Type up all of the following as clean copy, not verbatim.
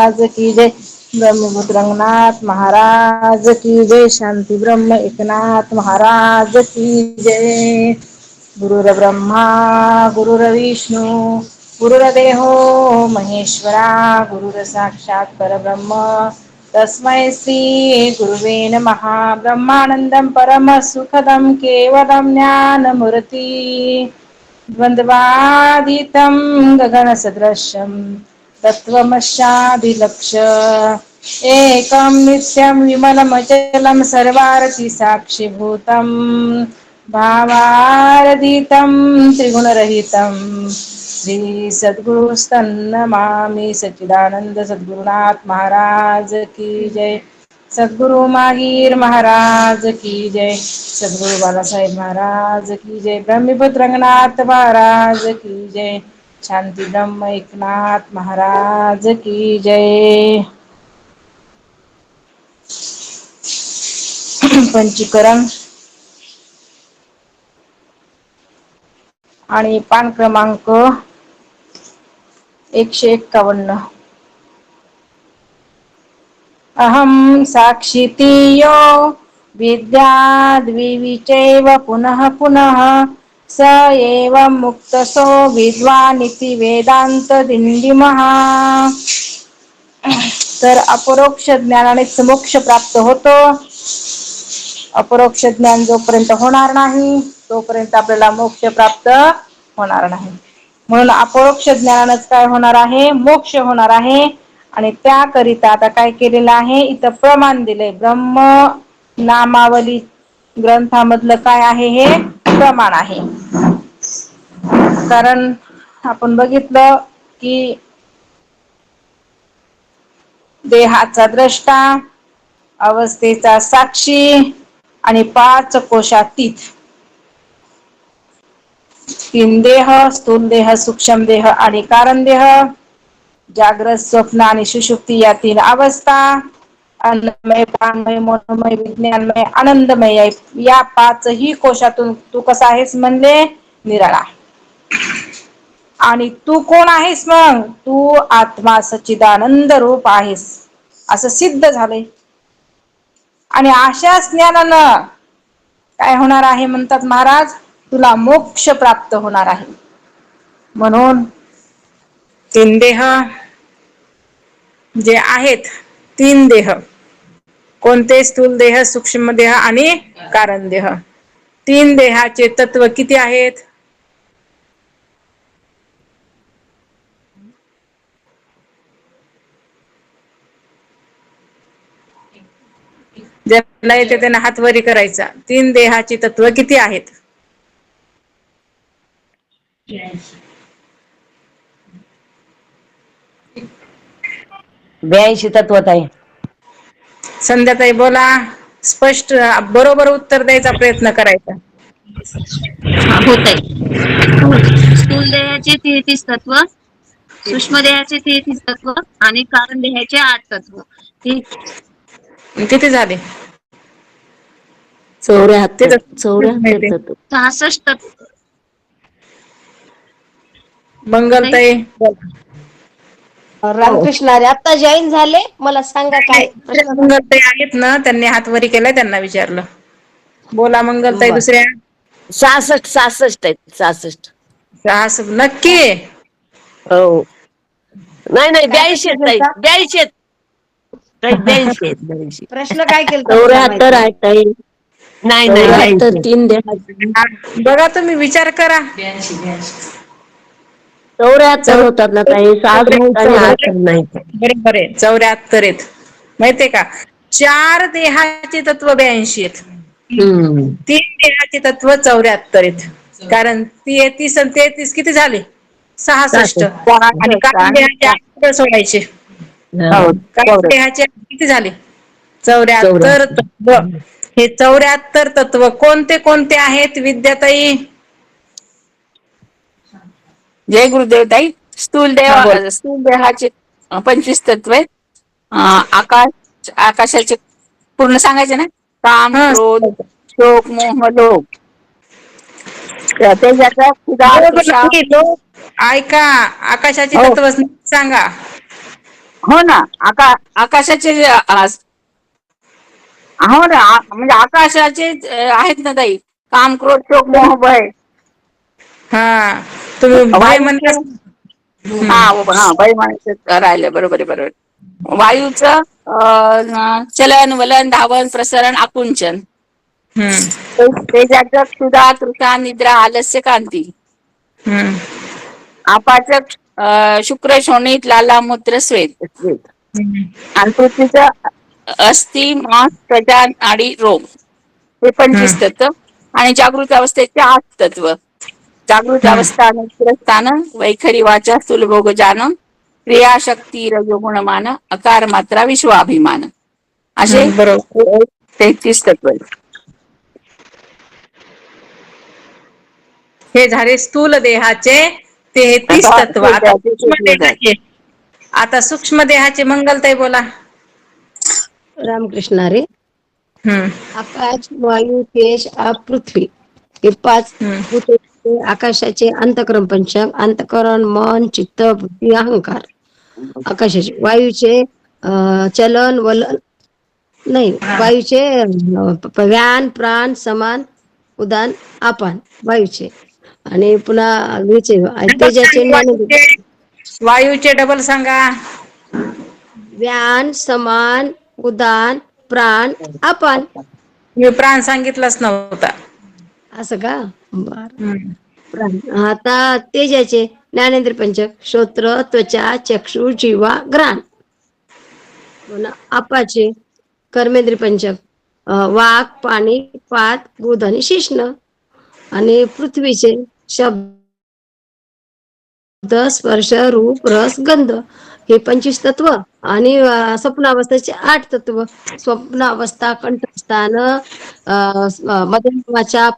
महाराज की जय. ब्रह्मपुत्र रंगनाथ महाराज की जय. शांती ब्रह्म एकनाथ महाराज की जय. गुरुर्ब्रह्मा गुरुर्विष्णू गुरुर्देवो महेश्वरा गुरुर साक्षात परब्रह्म तस्मै श्री गुरुवे नमः. ब्रह्मानंदं परम सुखदं केवलं ज्ञानमूर्ति द्वन्द्वातीतं गगनसदृशं तत्त्वमस्यादिलक्ष एकं नित्यं विमलमचलं सर्वार्थि साक्षिभूतं भावारहितं त्रिगुणरहितं श्री सद्गुरुं नमामि. सच्चिदानंद सद्गुरुनाथ महाराज की जय. सद्गुरु मागीर महाराज की जय. सद्गुरु बाळासाहेब महाराज की जय. ब्रह्मपुत्र रंगनाथ महाराज की जय. शांती ब्रह्म एकनाथ महाराज की जय. पंचीकरण आणि पान क्रमांक 151. अहं साक्षितीयो विद्याद्विविचैव पुनः पुनः स एवं मुक्तसो विद्वानिति वेदांत दिंडिमः. तर अपरोक्ष ज्ञानानेच मोक्ष प्राप्त होतो. अपरोक्ष ज्ञान जोपर्यंत होणार नाही तोपर्यंत आपल्याला मोक्ष प्राप्त होणार नाही. म्हणून अपरोक्ष ज्ञानानेच काय होणार आहे, मोक्ष होणार आहे. आणि त्याकरिता आता काय केलेलं आहे, इथं प्रमाण दिलंय. ब्रह्म नामावली ग्रंथामधलं काय आहे, हे प्रमाण आहे. कारण आपण बघितलं की देहाचा द्रष्टा, अवस्थेचा साक्षी आणि 5 कोशातीत. 3 देह, स्थूल देह, सूक्ष्म देह आणि कारण देह. जागृत, स्वप्न आणि सुषुप्ती या 3 अवस्था. अन्नमय, प्राणमय, मनोमय, विज्ञानमय, आनंदमय या 5ही कोशातून तू कसा आहेस म्हणले, निराळा. आणि तू कोण आहेस मग, तू आत्मा सच्चिदानंद रूप आहेस असं सिद्ध झालंय. आणि अशाच ज्ञानानं काय होणार आहे म्हणतात महाराज, तुला मोक्ष प्राप्त होणार आहे. म्हणून 3 देह जे आहेत, 3 देह कोणते, स्थूल देह, सूक्ष्म देह आणि कारण देह. 3 देहाचे तत्व किती आहेत, ज्याला येते त्यांना हात वरी करायचा. 3 देहाची तत्व किती आहेत, 82 तत्वात आहे. संध्याताई बोला. स्पष्ट बरोबर उत्तर द्यायचा प्रयत्न करायचा. होत आहे. स्थूल देहाचे 33 तत्व, सूक्ष्म देहाचे 33 तत्व आणि कारण देहाचे 8 तत्व. किती झाले, 74 तत्व. 66 तत्व. मंगलताई रामकृष्ण हरी. आता जॉईन झाले, मला सांगा काय प्रश्न. मंगलताई आहेत ना, त्यांनी हात वरी केलाय, त्यांना विचारलं. बोला मंगलताई. दुसऱ्या 66 आहेत. 66 नक्की. हो. नाही 82 आहेत. 82 प्रश्न काय केला, 74 आहेत. नाही 3 देहाचे बघा तुम्ही विचार करा. 74 होतात ना ताई. 66 आणि 8 नाही. बरोबर आहे, 74 आहेत. माहितीये का, 4 देहाचे तत्व 82 आहेत. 3 देहाचे तत्व 74 आहेत. कारण 33 आणि 33 किती झाले, 66. आणि कारण देहाचे 8 सोडायचे. कारण देहाचे किती झाले, 74 तत्व. हे 74 तत्व कोणते कोणते आहेत विद्याताई? जय गुरुदेव ताई. स्थूल देहाचे 25 तत्व आहेत. आकाशाचे पूर्ण सांगायचे ना, काम, क्रोध, शोक, मोह, लोभ. ऐका, आकाशाचे तत्व सांगा. हो ना, आकाशाचे हो ना, म्हणजे आकाशाचे आहेत ना ताई, काम, क्रोध, शोक, मोह, भय. हा, तुम्ही भय वायूचे, म्हणलास. हा हम्म. हा भय म्हणायचं राहिलं, बरोबर आहे, बरोबर. वायूचं चलन, वलन, धावन, प्रसरण, आकुंचन. हम्म. तेजाचं क्षुधा, तृषा, निद्रा, आलस्य, कांती. हम्म. आपाचं शुक्र, शोणित, लाला, मूत्र, स्वेद. हम्म. आणि पृथ्वीचं अस्थि, मांस, त्वचा, नाडी, रोम. हे हम्म. 25 तत्व. आणि जागृत अवस्थेचे 8 तत्व. जागृत हम्म. अवस्था, स्थान, वैखरी वाचा, स्थूलभोग जान, क्रियाशक्ती, रजोगुण मान, अकार मात्रा, विश्वाभिमान. असे बरोबर. 33 तत्व आहेत. हे झाले स्थूल देहाचे 33 आता तत्व. आता सूक्ष्म देहाचे, आता सूक्ष्म देहाचे मंगलताई बोला. रामकृष्ण हरी. हम्म. आकाश, वायू, तेज, आप, पृथ्वी हे 5 हम्म. भूत आकाशाचे. अंतकरण पंचक, अंतकरण मन, चित्त, बुद्धी, अहंकार. आकाशाचे. वायूचे चलन, वलन, नाही, हा. वायूचे व्यान, प्राण, समान, उदान, अपान वायूचे. आणि पुन्हा डबल तेजाचे सांगा वायूचे. वायूचे डबल सांगा. व्यान, समान, उदान, प्राण, अपान. मी प्राण सांगितलाच नव्हता. असं का? बर. हम्म. प्राण. आता तेजाचे ज्ञानेंद्रिय पंचक, श्रोत्र, त्वचा, चक्षु, जीवा, घ्राण. पुन्हा अपाचे कर्मेंद्रिय पंचक, वाक, पाणी, पात, गुद आणि शिश्न. आणि पृथ्वीचे शब्द, स्पर्श, रूप, रस, गंध हे 25 तत्व. आणि स्वप्नावस्थेचे 8 तत्व. स्वप्नावस्था, कंठस्थान, मध्यमवाचा,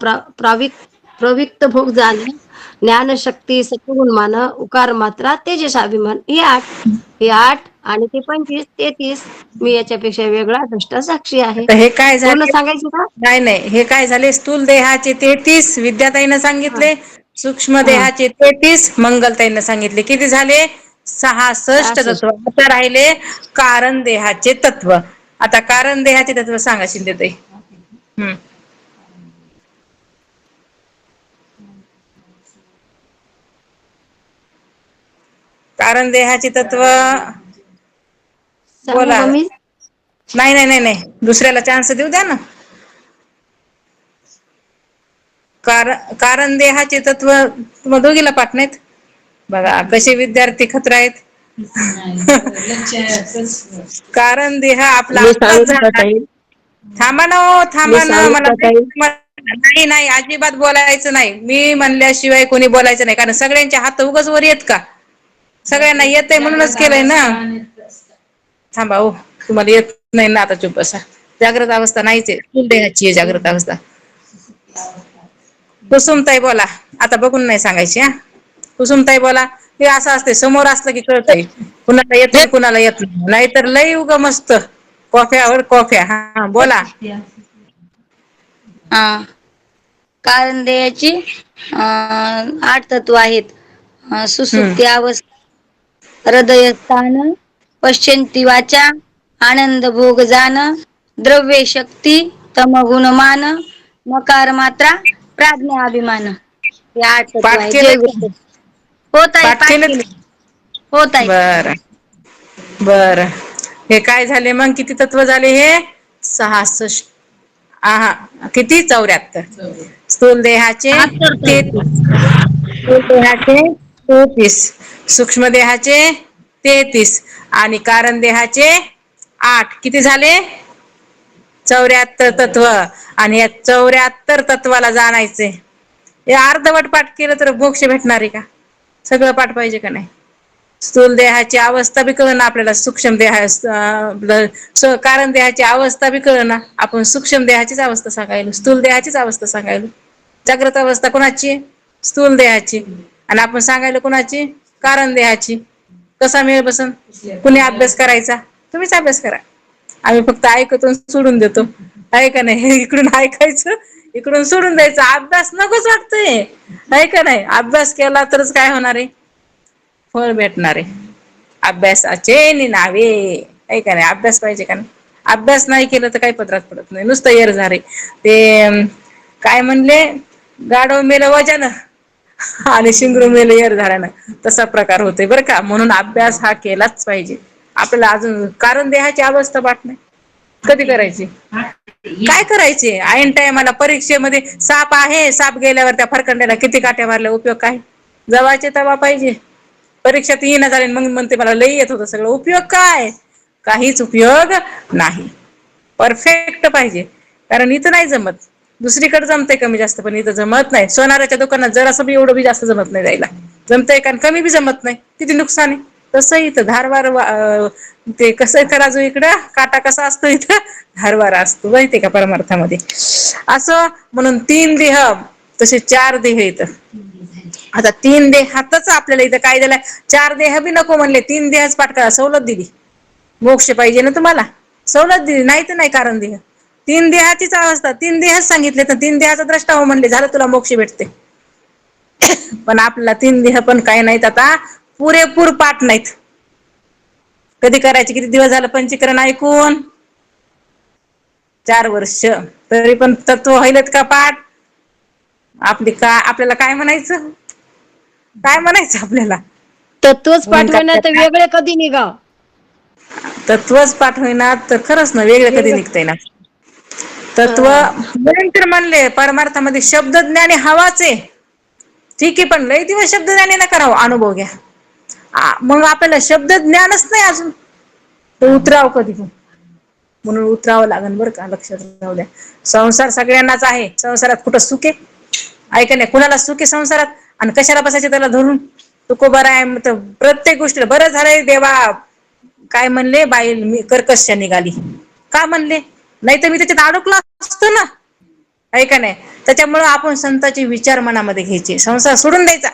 प्रविक्त भोग जाणं, ज्ञानशक्ती, सत्वगुण मान, उकार मात्रा, तेजसाभिमान. हे 8. हे 8 आणि ते 25, 33. मी याच्यापेक्षा वेगळा दृष्ट साक्षी आहे. आता हे काय पूर्ण झाले? सांगायचं का? नाही नाही, हे काय झाले? स्थूल देहाचे 33 विद्याताईनं हा सांगितले. सूक्ष्म हा देहाचे 33 मंगलताईनं सांगितले. किती झाले? 66 66. तत्व. आता राहिले कारण देहाचे तत्व. आता कारण देहाचे तत्व सांगा शिंदेताई. हम्म. कारण देहाचे तत्व सांगू बोला. का मी? नाही नाही नाही नाही, दुसऱ्याला चान्स देऊ द्या ना. कारण देहाचे तत्व तुम्हा दोघीला पाठ नाहीत. बघा कसे विद्यार्थी खत्र आहेत. कारण देह आपला मी आत्ताच सांगू का झाला. ताई? थांबा ना हो, मी थांबा ना. सांगू मला का ताई? नाही नाही, अजिबात बोलायचं नाही. मी म्हणल्याशिवाय कोणी बोलायचं नाही. कारण सगळ्यांचे हात उगाच वर येत का? सगळ्यांना येतंय म्हणूनच केलंय ना. थांबा हो, तुम्हाला येत नाही ना, आता चुप बसा. जागृत अवस्था नाहीच आहे. स्थूल देहाची आहे जागृत अवस्था. कुसुमताई बोला. आता बघून नाही सांगायची हा. कुसुमताई बोला. हे असं असते, समोर असलं की कळतंय कुणाला येतंय कुणाला येत नाही. नाहीतर लई उग मस्त कॉफ्यावर कॉफ्या. हा बोला. कारण देहाची 8 तत्व आहेत. हम्म. सुसुप्ती अवस्था, हृदयस्थान, पश्चंती वाचा, आनंद भोग जाण, द्रव्य शक्ती, तमगुणमान, मकार मात्रा, प्राज्ञाभिमान. हे 8 तत्व पाठ आहे. केले जय का? गुरु. होत आहे, पाठ केले. होत आहे. बर बर. हे काय झाले मग? किती तत्व झाले हे? 66. किती? 74. स्थूल देहाचे 33. स्थूल देहाचे 33. सूक्ष्म देहाचे 33 आणि कारण देहाचे 8. किती झाले? 74 तत्व. आणि या 74 तत्वाला जाणायचे. हे अर्धवट पाठ केलं तर मोक्ष भेटणार आहे का? सगळं पाठ पाहिजे का नाही? स्थूल देहाची अवस्था बी कळना आपल्याला. सूक्ष्म कारण देहाची अवस्था बी कळना. आपण सूक्ष्म देहाचीच अवस्था सांगायलो, स्थूल देहाचीच अवस्था सांगायलो. जागृत अवस्था कोणाची? स्थूल देहाची. आणि आपण सांगायलो कोणाची? कारण देहाची. कसा मेळ बसन? कुणी अभ्यास करायचा? तुम्हीच अभ्यास करा. आम्ही फक्त ऐकतो, सोडून देतो. आहे का नाही? इकडून ऐकायचं, इकडून सोडून द्यायचं. अभ्यास नकोच वाटतंय. आहे का नाही? अभ्यास केला तरच काय होणार आहे? फळ भेटणार आहे. अभ्यासाचे निनावे. आहे का नाही? अभ्यास पाहिजे का नाही? अभ्यास नाही केलं तर काही पदरात पडत नाही, नुसतं येर झाले. ते काय म्हणले, गाढव मेलं वजानं आणि शिंगरू मेलं येर झाल्यानं, तसा प्रकार होतोय बरं का. म्हणून अभ्यास हा केलाच पाहिजे. आपल्याला अजून कारण देहाची अवस्था वाट नाही, कधी करायची? काय करायचे? ऐन टायमाला परीक्षेमध्ये साप आहे, साप गेल्यावर त्या फरकंड्याला किती काट्या मारल्या, उपयोग काय? जवाचे तवा पाहिजे. परीक्षात येईना झाले मग म्हणते मला लई येत होतं सगळं, उपयोग काय? काहीच उपयोग नाही. परफेक्ट पाहिजे. कारण इथं नाही जमत, दुसरीकडे जमतंय कमी जास्त, पण इथं जमत नाही. सोनाराच्या दुकानात जरासं बी एवढं बी जास्त जमत नाही जायला. जमतंय कारण कमी बी जमत नाही, किती नुकसान आहे. तसं इथं धारवार ते कसं तराजू इकडं, काटा कसा असतो इथं, धारवार असतो माहितीये का परमार्थामध्ये. असं म्हणून 3 देह तसे 4 देह येत. आता 3 देहातच आपल्याला इथं काय दिलंय, 4 देह बी नको म्हणले, 3 देहच पाठ करा, सवलत दिली. मोक्ष पाहिजे ना तुम्हाला, सवलत दिली. नाही तर नाही कारण देह, 3 देहाचीच अवस्था, 3 देहच सांगितले तर 3 देहाचा द्रष्टा हो म्हणले, झालं तुला मोक्ष भेटते. पण आपल्याला 3 देह पण काय नाहीत, आता पुरेपूर पाठ नाहीत. कधी करायचे? किती दिवस झालं पंचीकरण ऐकून? 4 वर्ष. तरी पण तत्व व्हायलेत का पाठ? आपल्याला काय म्हणायचं, काय म्हणायचं आपल्याला? तत्वच पाठवणार तर वेगळे कधी निघा. तत्वच पाठ होईना तर खरंच ना, वेगळं कधी निघतंय ना तत्व. म्हणून तर म्हणले परमार्थामध्ये शब्द ज्ञानी हवाचे. ठीक आहे, पण लई दिवस शब्द ज्ञानी नका राहू, अनुभव घ्या. मग आपल्याला शब्द ज्ञानच नाही अजून, तर उतराव कधी? म्हणून उतरावं लागेल बरं का, लक्षात राहू द्या. संसार सगळ्यांनाच आहे, संसारात कुठं सुख आहे? ऐका नाही, कुणाला सुख आहे संसारात? आणि कशाला बसायचे त्याला धरून? तुको बरं आहे प्रत्येक गोष्टीला. बरं झालंय देवा काय म्हणले, बाई मी कर्कशा निघाली का म्हणले, नाही तर मी त्याच्यात अडकलो असतो ना. ऐका नाही, त्याच्यामुळं आपण संतांचे विचार मनामध्ये घ्यायचे, संसार सोडून द्यायचा.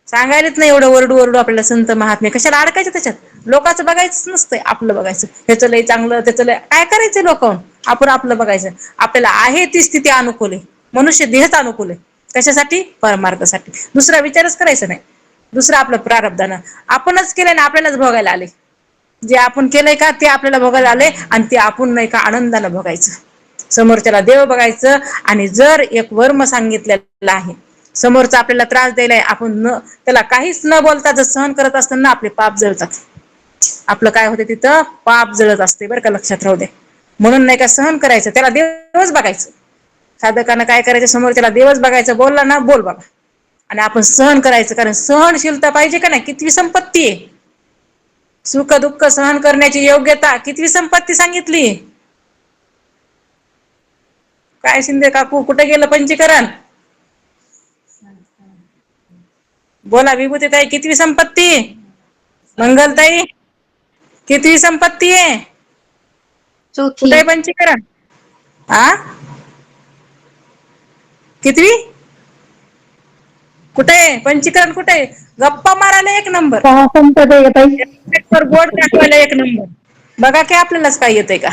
सांगायलाच नाही एवढं ओरडू ओरडू आपल्याला संत महात्मे, कशाला अडकायचं त्याच्यात? लोकांचं बघायचं नसतंय, आपलं बघायचं. ह्याचं लय चांगलं, त्याचं लय, काय करायचं लोकांना? आपण आपलं बघायचं. आपल्याला आहे ती स्थिती अनुकूल आहे, मनुष्य देहच अनुकूल आहे. कशासाठी? परमार्थासाठी. दुसरा विचारच करायचा नाही. दुसरं आपलं प्रारब्धानं आपणच केलंय ना, आपल्यालाच भोगायला आले. जे आपण केलंय का ते आपल्याला भोगायला आले, आणि ते आपण नाही का आनंदानं भोगायचं. समोरच्याला देव बघायचं. आणि जर एक वर्म सांगितलेला आहे, समोरचा आपल्याला त्रास द्यायलाय, आपण त्याला काहीच न बोलता जर सहन करत असताना आपले पाप जळतात. आपलं काय होते तिथं, पाप जळत असते बरं का, लक्षात राहू दे. म्हणून नाही का सहन करायचं, त्याला देवच बघायचं. साधकानं काय करायचं, समोर त्याला देवच बघायचं, बोलला ना बोल बाबा, आणि आपण सहन करायचं. कारण सहनशीलता पाहिजे का नाही, कितवी संपत्ती आहे. सुख दुःख सहन करण्याची योग्यता कितवी संपत्ती सांगितली? काय शिंदे काकू, कुठे गेलं पंचीकरण? बोला विभूतीताई, कितवी संपत्ती? मंगलताई, कितवी संपत्ती आहे? चौथी. कुठे पंचीकरण? कितवी? कुठे पंचीकरण? कुठे? गप्पा मारायला 1 नंबर, बोट दाखवायला 1 नंबर. बघा की आपल्यालाच काय येतंय का.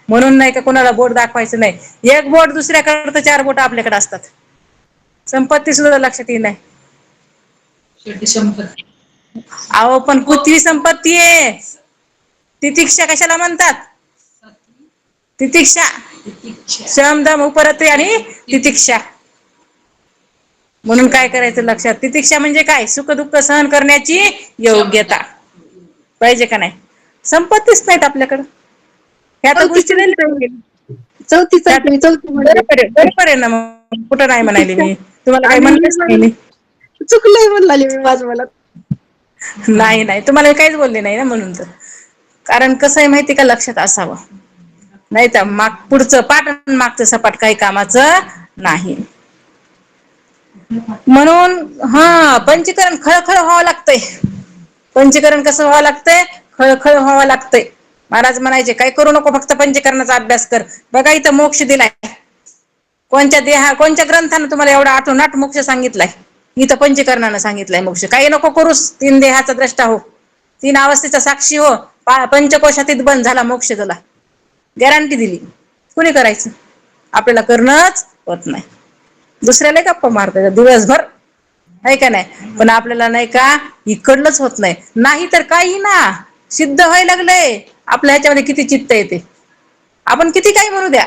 म्हणून नाही का कोणाला बोट दाखवायचं नाही. 1 बोट दुसऱ्याकडे तर 4 बोट आपल्याकडे असतात. संपत्ती सुद्धा लक्षात येईल नाही. अहो पण कितवी संपत्ती आहे? तितिक्षा कशाला म्हणतात? तितिक्षा, शमदम उपरती आणि तितिक्षा. म्हणून काय करायचं लक्षात, तितिक्षा म्हणजे काय? सुख दुःख सहन करण्याची योग्यता पाहिजे का नाही? संपत्तीच नाहीत आपल्याकडं. ह्या तर गोष्टी नाही. चौथी. बरोबर आहे ना, मग कुठं नाही म्हणाले मी तुम्हाला, काय म्हणलंच नाही मी. चुकलंय म्हणलाली मी माझं मला. नाही नाही, तुम्हाला काहीच बोलले नाही ना, म्हणून तर. कारण कसं आहे माहिती का, लक्षात असावं. नाही तर पुढचं पाठ मागचं सपाट काही कामाचं नाही. म्हणून पंचीकरण खळखळ व्हावं लागतंय. पंचीकरण कसं व्हावं लागतंय? खळखळ व्हावं लागतंय. महाराज म्हणायचे काय करू नको, फक्त पंचीकरणाचा अभ्यास कर. बघा इथं मोक्ष दिलाय, कोणत्या ग्रंथानं तुम्हाला एवढा आठवणाट मोक्ष सांगितलाय? इथं पंचीकरणानं सांगितलंय मोक्ष. काही नको करूस, 3 देहाचा द्रष्टा हो, 3 अवस्थेचा साक्षी हो, पंचकोशातीत बंद झाला मोक्ष तुला, गॅरंटी दिली. कुणी करायचं? आपल्याला करणंच होत नाही. दुसऱ्याला गप्पा मारता दिवसभर, आहे का नाही. पण आपल्याला नाही का इकडलंच होत नाही तर काही ना सिद्ध व्हायला लागलंय. आपल्या ह्याच्यामध्ये किती चित्त येते. आपण किती काही म्हणू द्या,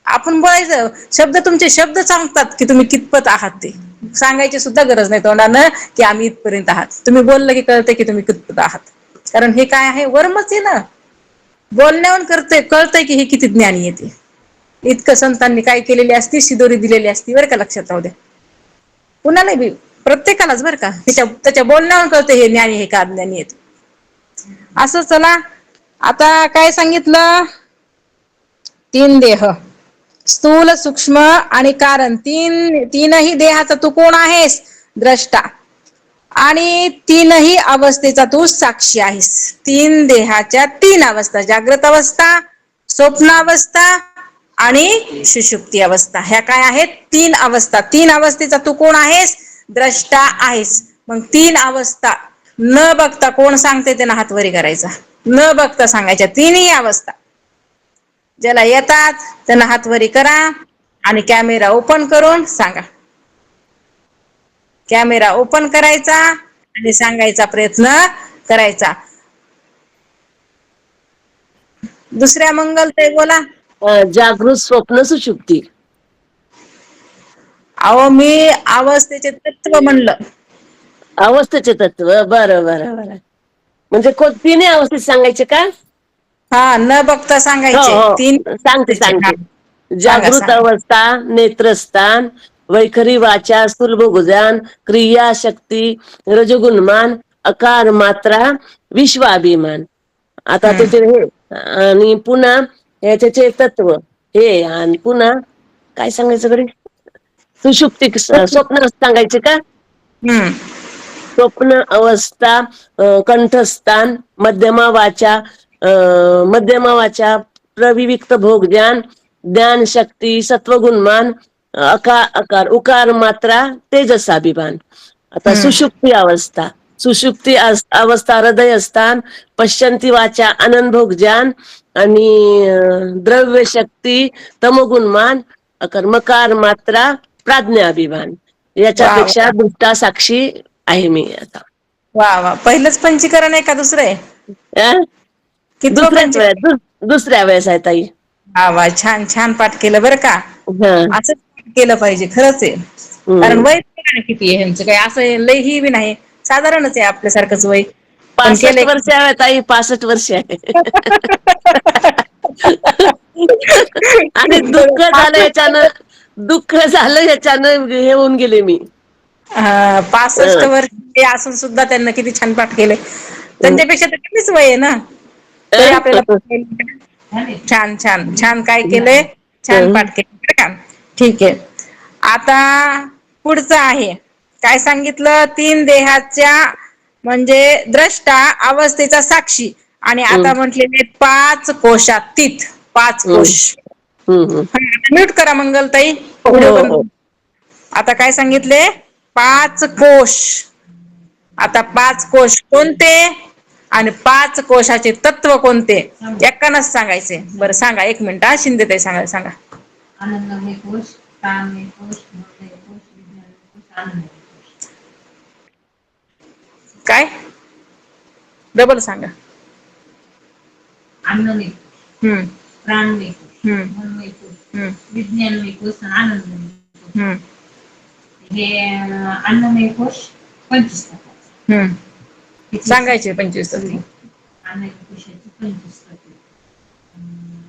आपण बोलायचं शब्द, तुमचे शब्द सांगतात की तुम्ही कितपत आहात. ते सांगायची सुद्धा गरज नाही तोंडानं की आम्ही इथपर्यंत आहात. तुम्ही बोललं की कळतंय की तुम्ही कितपत आहात. कारण हे काय आहे, वर्मच आहे ना. बोलण्यावरून कळतंय की हे किती ज्ञानी येते. इतकं संतांनी काय केलेली असती, शिदोरी दिलेली असती बरं का. लक्षात राहू द्या. कुणाला बी, प्रत्येकालाच बरं का. त्याच्या बोलण्यावर कळतं हे ज्ञानी हे का अज्ञानी आहेत. असं चला आता काय सांगितलं, तीन देह, स्थूल, सूक्ष्म आणि कारण, तीनही देहाचा तू कोण आहेस, द्रष्टा. आणि तीनही अवस्थेचा तू साक्षी आहेस. तीन देहाच्या तीन अवस्था, जागृत अवस्था, स्वप्नावस्था आणि सुषुप्ती अवस्था, ह्या काय आहेत, तीन अवस्था. तीन अवस्थेचा तू कोण आहेस, द्रष्टा आहेस. मग तीन अवस्था न बघता, कोण सांगते त्यांना हात वरी करायचा, न बघता सांगायच्या तीनही अवस्था. ज्याला येतात त्यांना हात वरी करा आणि कॅमेरा ओपन करून सांगा. कॅमेरा ओपन करायचा आणि सांगायचा प्रयत्न करायचा. दुसऱ्या मंगलताई बोला. जागृत, स्वप्न, सुषुप्ती. अहो मी अवस्थेचे तत्व म्हणलं. अवस्थेचे तत्व, बरं बरं बरं. म्हणजे तिन्ही अवस्थेत सांगायचे का? हा, न बघता हो सांगायचे तीन. हो, सांगते हा, सांगते. सांगा जागृत सांगा. अवस्था, नेत्रस्थान, वैखरी वाचा, स्थूल भोगजान, क्रिया शक्ती, रजोगुणमान, अकार मात्रा, विश्वाभिमान. आता त्याचे हे आणि पुन्हा याच्याचे तत्व हे, आणि पुन्हा काय सांगायचं कडे, सुषुप्ती, स्वप्न सांगायचे का? हम्म. स्वप्न अवस्था, कंठस्थान, मध्यमा वाचा, मध्यमा वाचा, प्रविविक्त भोग ज्ञान, ज्ञान शक्ती, सत्वगुणमान, अकार उकार मात्रा, तेजसाभिमान. आता हम्म. सुषुप्ती अवस्था, सुषुप्ती अवस्था, हृदय स्थान, पश्चंती वाचा, आनंद भोग ज्ञान आणि द्रव्य शक्ती, तमोगुणमान, मकार मात्रा, प्राज्ञाभिमान. वा याच्यापेक्षा वा दुसरा साक्षी आहे मी आता. वा वा, पहिलंच पंचीकरण आहे का दुसरं आहे? कितवं दुसऱ्याच पंचीकरण? वेळेस, दुसऱ्या वेळेस आहे ताई. वा वा, छान छान पाठ केलं बरं का. हा. असंच केलं पाहिजे खरंच आहे. कारण हम्म. वय किती आहे ह्यांचं, काय असं लय ही बी नाही, साधारणच आहे आपल्यासारखंच वय. पण 65 केलंय. वर्ष आहे ताई, 65 वर्ष आहे. आणि दुःख झालं याच्यानं, दुःख झालं याच्यानं हे होऊन गेले मी. 65 वर्ष असून सुद्धा त्यांना किती छान पाठ केले. त्यांच्यापेक्षा तर कमीच वय आहे ना, तरी आपल्याला छान छान छान काय केलंय, छान पाठ केलं. ठीक आहे. आता पुढचं आहे, काय सांगितलं, तीन देहाच्या म्हणजे द्रष्टा, अवस्थेचा साक्षी, आणि आता म्हटलेले 5 कोशातीत, 5 कोश. म्यूट करा मंगलताई, व्हिडिओ हो बंद. हो. आता काय सांगितले, 5 कोश. आता 5 कोश कोणते आणि 5 कोशाचे तत्व कोणते, एक्कानच सांगायचे. बरं सांगा, 1 मिनिट. शिंदेताई सांगा सांगा. आनंदमय कोश, प्राणमय कोश, मनमय कोश, विज्ञानमय कोश, आनंदमय कोश. काय, डबल सांगा. अन्नमय कोश, हम्म. प्राणमय कोश, हम्म. मनमय कोश, हम्म. विज्ञानमय कोश आणि आनंदमय कोश. हम्म. हे अन्नमय कोश 25 तत्वाचे. सांगायचे 25 तत्व. अन्नमय कोशाचे 25 तत्व.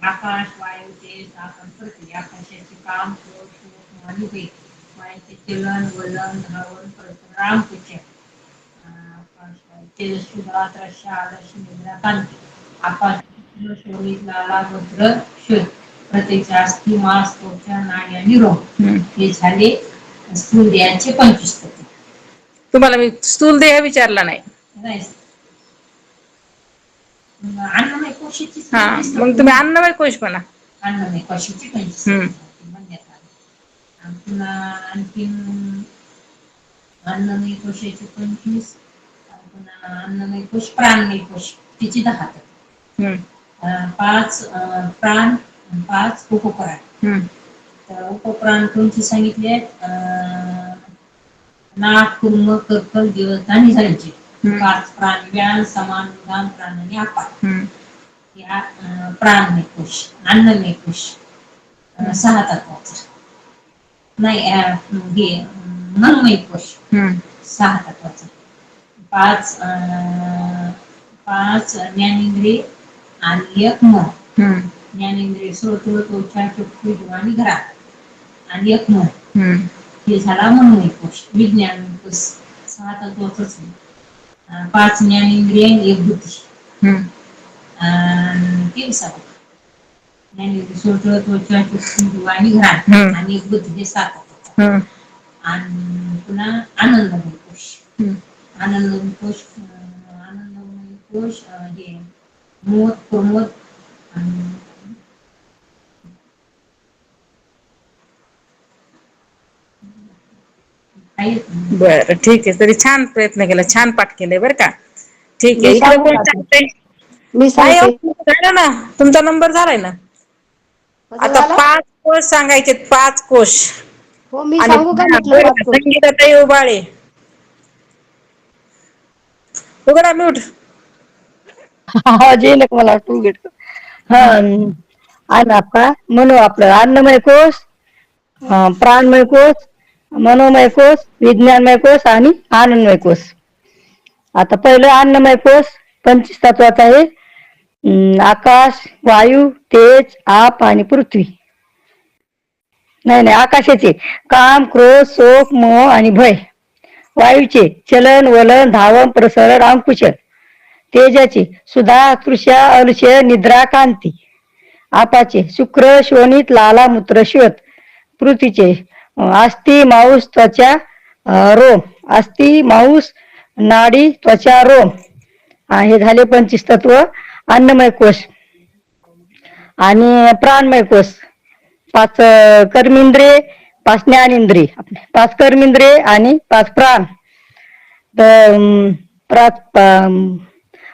आकाश, वायू, तेज, आकाश, पृथ्वी. आकाशाचे काम, क्रोध, शोक आणि वेग. वायूचे चलन, वलन, धावन, प्रसरण, रामकुच. आकाश, वायू, तेज, सुधा, त्रस्या, आदर्श, निद्रा, कांती. आकाश, शोभित, लाला, भद्र, शुद्ध. प्रत्येक अस्थि, मांस, त्वचा, नाडी आणि रोग. हे झाले स्थूल देहाचे 25 तत्व. तुम्हाला मी स्थूल देह विचारला नाही. अन्नमय कोशाची हा, मग तुम्ही अन्नमय कोश म्हणा. अन्नमय कोशाची 25 म्हणण्यात आले. पुन्हा आणखीन अन्नमय कोशाचे 25, पुन्हा अन्नमय कोश, प्राणमय कोश तिचे 10 तत्व. 5 प्राण, 5 उपप्राण. तर उपप्राण कोणते सांगितले, नाक कुर्म कर्कल देवस्थानी झाल्याचे 5 प्राण व्यान समान उदान प्राणाने आपात या प्राणमय कोश अन्नमय कोश 6 तत्वाचा नाही हे मनोमय कोश 6 तत्वाचा 5 ज्ञानेंद्रिय आणि 1 मन ज्ञानेंद्रिय श्रोत्र त्वचा चक्षु जिव्हा आणि घरात आणि 1 मन हे झाला मनोमय कोश विज्ञान कोश 6 तत्वाचाच 5 ज्ञानेंद्रिय 1 बुद्धी आणि 3 सवय ज्ञानेंद्रिय श्रोत्र त्वचा चक्षु जिव्हा आणि घरात आणि 1 बुद्धी हे 7 तत्व आणि पुन्हा आनंदमय कोश आनंदमय कोश हे मोद प्रमोद बर ठीक आहे. तरी छान प्रयत्न केला, छान पाठ केलंय बरं का. ठीक आहे. मी इकडे सांगू कोण का? सांगतंय? मी नाही हो, सांगते. झालं ना, तुमचा नंबर झालाय ना. कसं आता झालं? 5 कोश सांगायचे, 5 कोश. हो मी आणि सांगू का म्हटलं बरं 5 का, कोश? संगीताताई उबाळे उघडा म्यूट. जे नक मला टू गेट हा आणि आपला म्हणू आपलं अन्नमय कोश, प्राणमय कोश, मनोमय कोश, विज्ञानमय कोश आणि आनंदमय कोश. आता पहिलं अन्नमय कोश 25 तत्वाचा आहे. आकाश, वायू, तेज, आप आणि पृथ्वी. नाही आकाशाचे काम, क्रोध, शोक, मोह आणि भय. वायूचे चलन, वलन, धावन, प्रसरण, अंकुशन. तेजाचे सुधा, तृषा, अलुष्य, निद्रा, कांती. आपाचे शुक्र, शोणित, लाला, मूत्र, श्वेत. पृथ्वीचे अस्थि, मांस, त्वचा, रोम. अस्थि, मांस, नाडी, त्वचा, रोम. हे झाले 25 तत्व अन्नमय कोश. आणि प्राणमय कोश 5 कर्मेंद्रिय, 5 ज्ञानेंद्रिय, 5 कर्मेंद्रिय आणि 5 प्राण.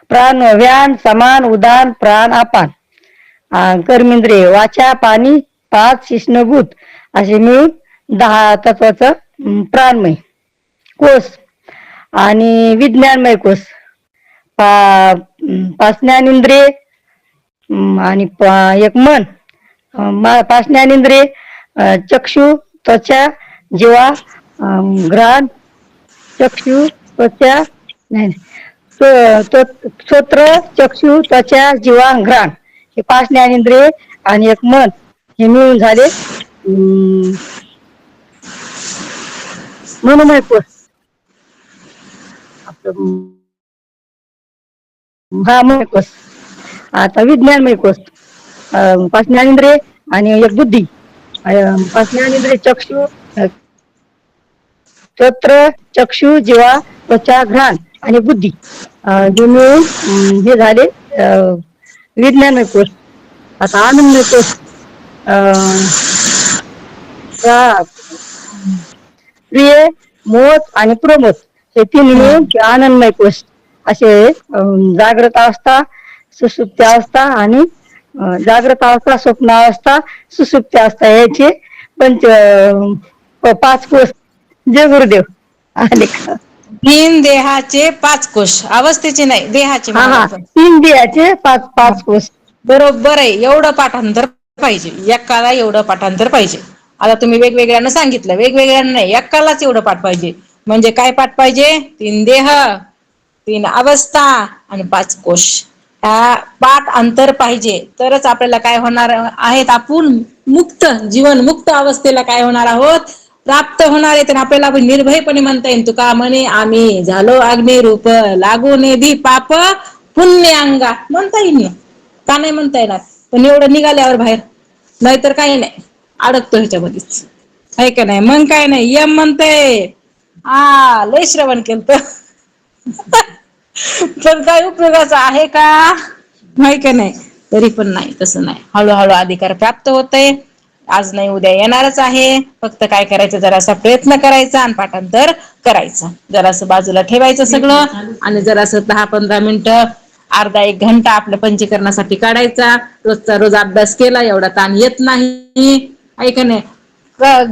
प्राण व्यान समान उदान प्राण अपान. कर्मेंद्रिय वाचा, पाणी, 5 शिष्णभूत असे मिळून 10 तत्वाचं प्राणमय कोश. आणि विज्ञानमय कोश 5 ज्ञानेंद्रिय आणि 1 मन. 5 ज्ञानेंद्रिय चक्षु, त्वचा, जिवा, घ्राण. चक्षु, त्वचा नाही श्रोत्र, चक्षु, त्वचा, जिवा, घ्राण हे 5 ज्ञानेंद्रिय आणि 1 मन हे मिळून झाले मनोमय कोश. हा मनोमय कोश. आता विज्ञानमय कोश 5 ज्ञानेंद्रिय आणि 1 बुद्धी. 5 ज्ञानेंद्रिय चक्षु, श्रोत्र, चक्षु, जिवा, त्वचा, घ्राण आणि बुद्धी हे मिळून हे झाले विज्ञानमय कोश. आता आनंदमय कोश प्रिय, मोद आणि प्रमोद हे 3 मिळून आनंदमय कोश असे जागृत अवस्था, सुसुप्ती अवस्था आणि जागृत अवस्था, स्वप्नावस्था, सुसुप्ती अवस्था याचे 5 कोश. जय गुरुदेव. आले का? 3 देहाचे 5 कोश, अवस्थेचे नाही, देहाचे. हा 3 देहाचे 5 कोश. बरोबर आहे. एवढं पाठांतर पाहिजे एकाला, एवढं पाठांतर पाहिजे. आता तुम्ही वेगवेगळ्यानं सांगितलं, वेगवेगळ्यानं नाही, एकालाच एवढं पाठ पाहिजे. म्हणजे काय पाठ पाहिजे? 3 देह, 3 अवस्था आणि 5 कोश. पाठ अंतर पाहिजे तरच आपल्याला काय होणार आहेत, आपण मुक्त जीवन मुक्त अवस्थेला काय होणार आहोत, प्राप्त होणार आहे. तर आपल्याला निर्भयपणे म्हणता येईल, तुका म्हणे आम्ही झालो अग्निरूप, लागू नेदी पाप पुण्य अंगा म्हणता येईल. का नाही म्हणता येणार? पण एवढं निघाल्यावर बाहेर, नाहीतर काही नाही, अडकतो ह्याच्यामध्येच, आहे का नाही? मग काय नाही, यम म्हणतंय लय श्रवण केलं पण काय उपयोगाचं आहे का? नाही का नाही? तरी पण नाही, तसं नाही. हळूहळू अधिकार प्राप्त होतंय. आज नाही उद्या येणारच आहे. फक्त काय करायचं, जरासा प्रयत्न करायचा आणि पाठांतर करायचं. जरासं बाजूला ठेवायचं सगळं आणि जरासं 10-15 मिनिटं, अर्धा 1 घंटा आपल्या पंचीकरणासाठी काढायचा. रोजचा रोज अभ्यास केला एवढा ताण येत नाही, आहे का नाही?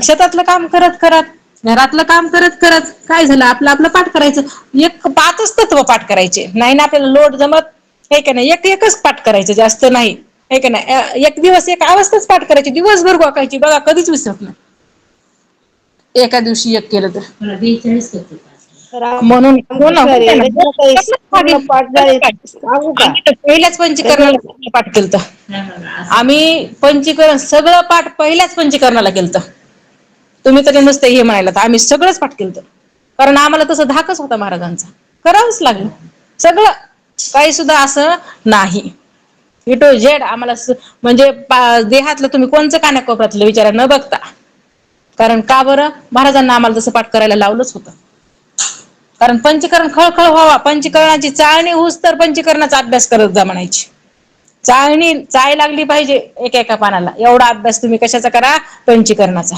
शेतातलं काम करत करत घरातलं काम करत करत काय झालं, आपलं आपलं पाठ करायचं. एक 5च तत्व पाठ करायचे नाही ना, आपल्याला लोट जमत हे का नाही. एकच पाठ करायचं, जास्त नाही हे का नाही. एक दिवस एक अवस्थाच पाठ करायची, दिवसभर गोकायची बघा, कधीच विसरत नाही. एका दिवशी एक केलं तर. मला 42 करते. म्हणून हो ना, रामकृष्ण रे, रचनाताई पूर्ण पाठ झाले, सांगू का? आम्ही तर पहिल्याच पंचकरणाला पाठ केलं. आम्ही पंचीकरण सगळं पाठ पहिल्याच पंचकरणाला केलं. तुम्ही तरी नुसते हे म्हणायला, तर आम्ही सगळंच पाठ केलं. कारण आम्हाला तसं धाकच होता महाराजांचा, करावंच लागलं सगळं, काही सुद्धा असं नाही. A to Z आम्हाला म्हणजे देहातलं तुम्ही कोणचं कानाकोपऱ्यातलं विचारा न बघता. कारण का बरं, महाराजांना आम्हाला तसं पाठ करायला लावलंच होतं. कारण पंचकरण खळखळ व्हावा, पंचकरणाची चाळणी होऊस तर पंचकरणाचा अभ्यास करत जा म्हणायची. चाळ लागली पाहिजे एका पानाला, एवढा अभ्यास तुम्ही कशाचा करा, पंचकरणाचा.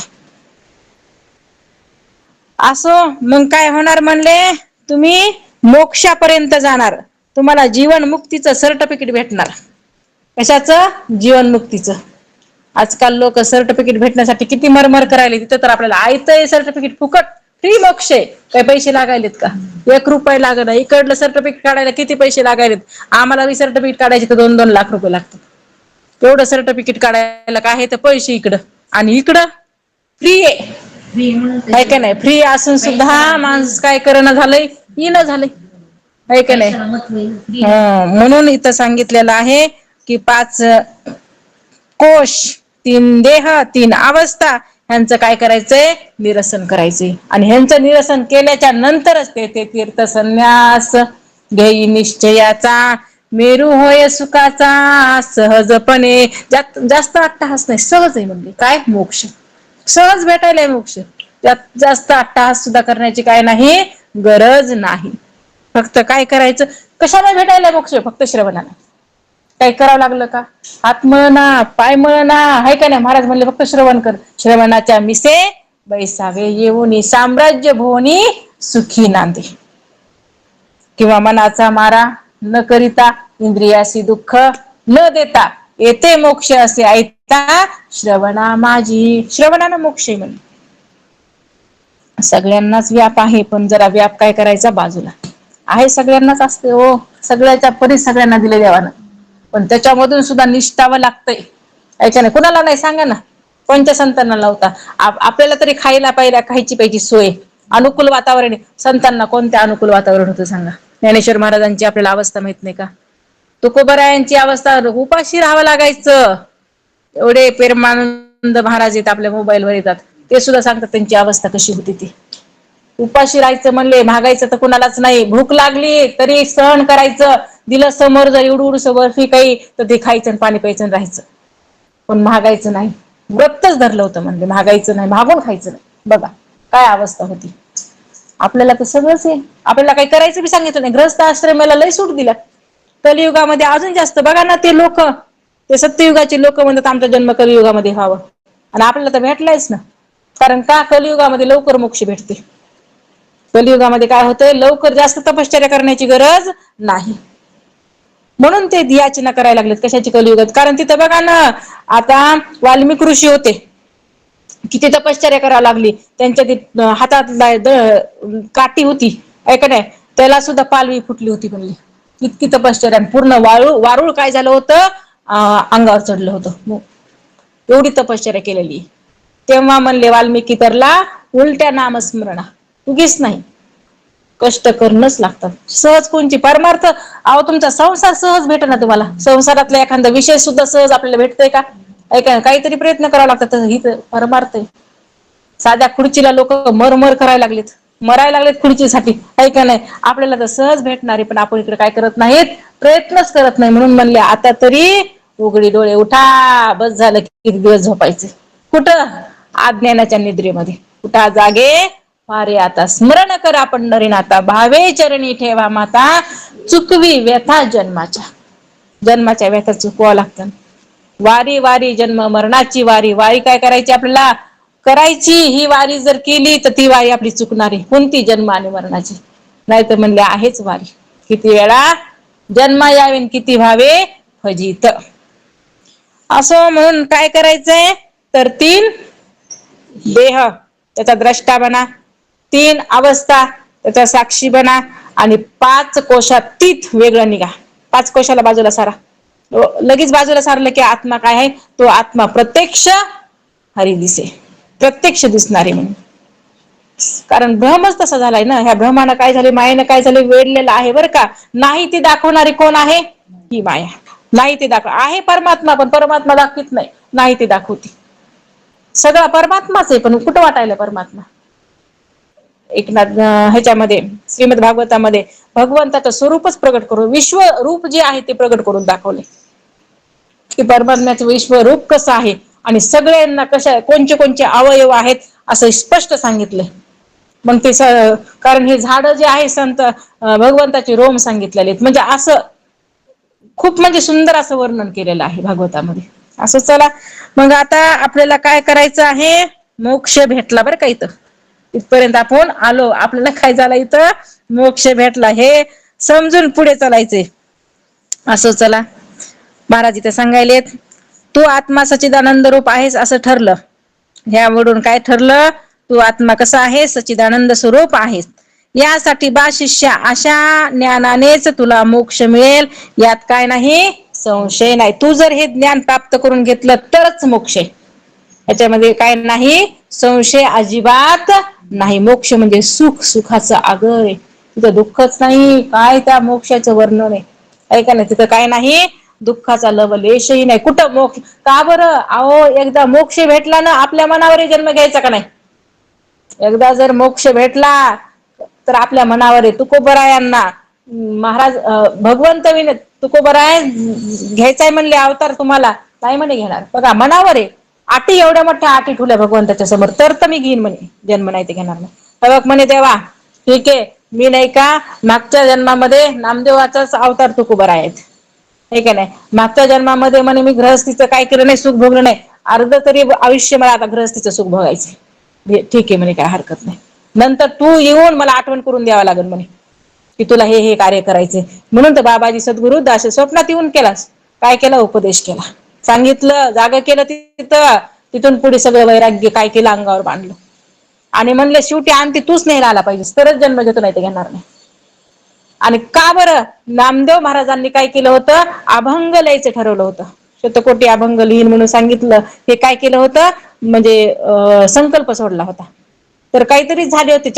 असो मग काय होणार म्हणले, तुम्ही मोक्षापर्यंत जाणार, तुम्हाला जीवन मुक्तीचं सर्टिफिकेट भेटणार. कशाचं, जीवन मुक्तीचं. आजकाल लोक सर्टिफिकेट भेटण्यासाठी किती मरमर करायले, तिथं तर आपल्याला आयतं सर्टिफिकेट फुकट, फ्री मोक्ष आहे. काही पैसे लागायलेत का, 1 रुपये लागत नाही. इकडलं सर्टिफिकेट काढायला किती पैसे लागायलेत, आम्हाला सर्टिफिकेट काढायचे तर 2-2 लाख रुपये लागतात. तेवढं सर्टिफिकेट काढायला काय आहे तर पैसे इकडं, आणि इकडं फ्री आहे. आहे का नाही. फ्री असून सुद्धा माणूस काय करणं झालंय, येणं झालंय, आहे का नाही. म्हणून इथं सांगितलेलं आहे की 5 कोश, 3 देह, 3 अवस्था ह्यांचं काय करायचंय, निरसन करायचंय. आणि ह्यांचं निरसन केल्याच्या नंतरच ते तीर्थ संन्यास घेई निश्चयाचा, मेरू होय सुखाचा सहजपणे. जास्त अट्टहास नाही, सहज आहे. म्हणजे काय, मोक्ष सहज भेटायलाय मोक्ष. त्यात जास्त अट्टहास सुद्धा करण्याची काय नाही, गरज नाही. फक्त काय करायचं, कशाला भेटायला मोक्ष, फक्त श्रवणाला. काय करावं लागलं का, हात मळना, पाय मळना, आहे का नाही. महाराज म्हणले फक्त श्रवण कर. श्रवणाच्या मिसे बैसावे येऊनी, साम्राज्य भुवनी सुखी नांदे. किंवा मनाचा मारा न करिता, इंद्रियासी दुःख न देता, येथे मोक्ष असे ऐकता, श्रवणा माझी. श्रवणानं मोक्ष म्हणे. सगळ्यांनाच व्याप आहे, पण जरा व्याप काय करायचा, बाजूला आहे. सगळ्यांनाच असते हो, सगळ्याच्या परी सगळ्यांना दिले देवानं, पण त्याच्यामधून सुद्धा निष्ठावं लागतंय. ऐका नाही, कुणाला नाही सांगा ना, पंचसंतांना लावता. आपल्याला तरी खायची पाहिजे सोय, अनुकूल वातावरण. संतांना कोणत्या अनुकूल वातावरण होतं सांगा. ज्ञानेश्वर महाराजांची आपल्याला अवस्था माहित नाही का, तुकोबरायांची अवस्था, उपाशी राहावं लागायचं. एवढे पेरमानंद महाराज येत आपल्या मोबाईलवर येतात, ते सुद्धा सांगतात त्यांची अवस्था कशी होती ती. उपाशी राहायचं म्हणले, भागायचं तर कुणालाच नाही. भूक लागली तरी सहन करायचं, दिलं समोर जर एवढूस बर्फी काही तर ते खायचं आणि पाणी प्यायचं आणि राहायचं, पण महागायचं नाही. व्रतच धरलं होतं म्हणजे, महागायचं नाही, मागून खायचं नाही. बघा काय अवस्था होती. आपल्याला तर सगळंच आहे, आपल्याला काही करायचं बी सांगितलं नाही. गृहस्थ आश्रमाला लय सूट दिला. कलियुगामध्ये अजून जास्त बघा ना, ते लोक, ते सत्ययुगाचे लोक म्हणतात आमचा जन्म कलियुगामध्ये व्हावा, आणि आपल्याला तर भेटलायच ना. कारण का, कलियुगामध्ये लवकर मोक्ष भेटते. कलियुगामध्ये काय होतंय, लवकर जास्त तपश्चर्या करण्याची गरज नाही. म्हणून ते याचना करायला लागलेत कशाची, कलियुगात. कारण तिथं बघा ना, आता वाल्मिक ऋषी होते, किती तपश्चर्या करावी लागली. त्यांच्या हातात काठी होती, ऐका नाही, त्याला सुद्धा पालवी फुटली होती म्हणली. इतकी तपश्चर्या, पूर्ण वारुळ काय झालं होतं, अंगावर चढलं होतं. एवढी तपश्चर्या केलेली. तेव्हा म्हणले वाल्मिकी तरला, उलट्या नामस्मरणा, उगीच नाही, कष्ट करणंच लागतात. सहज कोणची परमार्थ, अहो तुमचा संसार सहज भेट ना तुम्हाला. संसारातला एखादा विषय सुद्धा सहज आपल्याला भेटतोय का, ऐका काहीतरी प्रयत्न करावा लागतात. ही परमार्थ आहे. साध्या खुर्चीला लोक मरमर करायला लागलेत, मरायला लागलेत खुर्चीसाठी, ऐका नाही. आपल्याला तर सहज भेटणारे, पण आपण इकडे काय करत नाहीत, प्रयत्नच करत नाही. म्हणून म्हणले आता तरी उघडी डोळे उठा, बस झालं किती दिवस झोपायचे. कुठं, अज्ञानाच्या निद्रेमध्ये. कुठं जागे वारे आता, स्मरण करा पंढरीनाथा, भावे चरणी ठेवा माता, चुकवी व्यथा जन्माच्या. जन्माच्या व्यथा चुकवा लागतात. वारी वारी जन्म मरणाची वारी. वारी काय करायची आपल्याला, करायची. ही वारी जर केली तर ती वारी आपली चुकणारी. कोणती, जन्म आणि मरणाची. नाही तर म्हणले आहेच वारी, किती वेळा जन्म यावेन किती व्हावे फजित. असं म्हणून काय करायचंय तर 3 देह, त्याचा द्रष्टा बना, 3 अवस्था त्याचा साक्षी बना आणि 5 कोशात तीत वेगळं निघा. 5 कोशाला बाजूला सारा. लगेच बाजूला सारलं की आत्मा काय आहे, तो आत्मा प्रत्यक्ष हरी दिसे, प्रत्यक्ष दिसणारे म्हणून. कारण भ्रमच तसा झालाय ना, ह्या भ्रमानं काय झाले, मायेनं काय झाले, वेडलेलं आहे बरं का. नाही ती दाखवणारी कोण आहे, ही माया. नाही ते दाखव आहे परमात्मा, पण परमात्मा दाखवित नाही, नाही ते दाखवती. सगळा परमात्माच आहे, पण कुठं वाटायला परमात्मा. एकनाथ ह्याच्यामध्ये श्रीमद भागवतामध्ये भगवंताचं स्वरूपच प्रगट करून, विश्व रूप जे आहे ते प्रगट करून दाखवले की परमात्म्याचं विश्वरूप कसं आहे आणि सगळ्यांना कशा कोणचे कोणचे अवयव आहेत असं स्पष्ट सांगितलंय. मग ते कारण हे झाड जे आहे संत भगवंताचे रोम सांगितलेले, म्हणजे असं खूप म्हणजे सुंदर असं वर्णन केलेलं आहे भागवतामध्ये. असं चला मग आता आपल्याला काय करायचं आहे, मोक्ष भेटला बरं का. इथपर्यंत आपण आलो, आपल्याला काय झालं इथं, मोक्ष भेटला हे समजून पुढे चालायचे. असं चला महाराज इथे सांगायलेत, तू आत्मा सच्चिदानंद रूप आहेस असं ठरलं. ह्यावरून काय ठरलं, तू आत्मा कसा आहे, सच्चिदानंद स्वरूप आहेस. यासाठी बा शिष्या अशा ज्ञानानेच तुला मोक्ष मिळेल, यात काय नाही संशय नाही. तू जर हे ज्ञान प्राप्त करून घेतलं तरच मोक्ष आहे, याच्यामध्ये काय नाही संशय अजिबात नाही. मोक्ष म्हणजे सुख, सुखाचं आगर आहे, तिथं दुःखच नाही. काय त्या मोक्षाचं वर्णन आहे, ऐका ना, तिथं काय नाही दुःखाचा लवलेशही नाही. कुठं मोक्ष, का बरं, अहो एकदा मोक्ष भेटला ना, आपल्या मनावर जन्म घ्यायचा का नाही. एकदा जर मोक्ष भेटला तर आपल्या मनावर आहे. तुकोबरायांना महाराज भगवंत विन तुकोबराय घ्यायचाय म्हणले अवतार तुम्हाला, नाही म्हणे घेणार. बघा मनावर आहे. अटी एवढ्या मोठ्या अटी ठेवल्या भगवंताच्या समोर, तर मी घेईन म्हणे, जन्म नाही ते घेणार नाही. बघ म्हणे देवा ठीक आहे, मी नाही का मागच्या जन्मामध्ये नामदेवाचाच अवतार तुकोबराय आहेत, हे का नाही. मागच्या जन्मामध्ये म्हणे मी गृहस्थीचं काय केलं नाही, सुख भोगलं नाही. अर्ध तरी आयुष्य मला आता गृहस्थीचं सुख भोगायचं, ठीक आहे म्हणे, काय हरकत नाही. नंतर तू येऊन मला आठवण करून द्यावं लागेल म्हणे की तुला हे हे कार्य करायचे. म्हणून तर बाबाजी सद्गुरु दास स्वप्नात येऊन केलास, काय केला, उपदेश केला, सांगितलं, जागा केलं तिथं. तिथून पुढे सगळं वैराग्य काय केलं, अंगावर बांधलं आणि म्हणले शेवटी अंती तूच नाही आला पाहिजे तरच जन्म घेतो, नाही ते घेणार नाही. आणि का बरं, नामदेव महाराजांनी काय केलं होतं, अभंग लिहायचं ठरवलं होतं. शतकोटी अभंग लिहीन म्हणून सांगितलं. हे काय केलं होतं, म्हणजे संकल्प सोडला होता. तर काहीतरी झाले होते,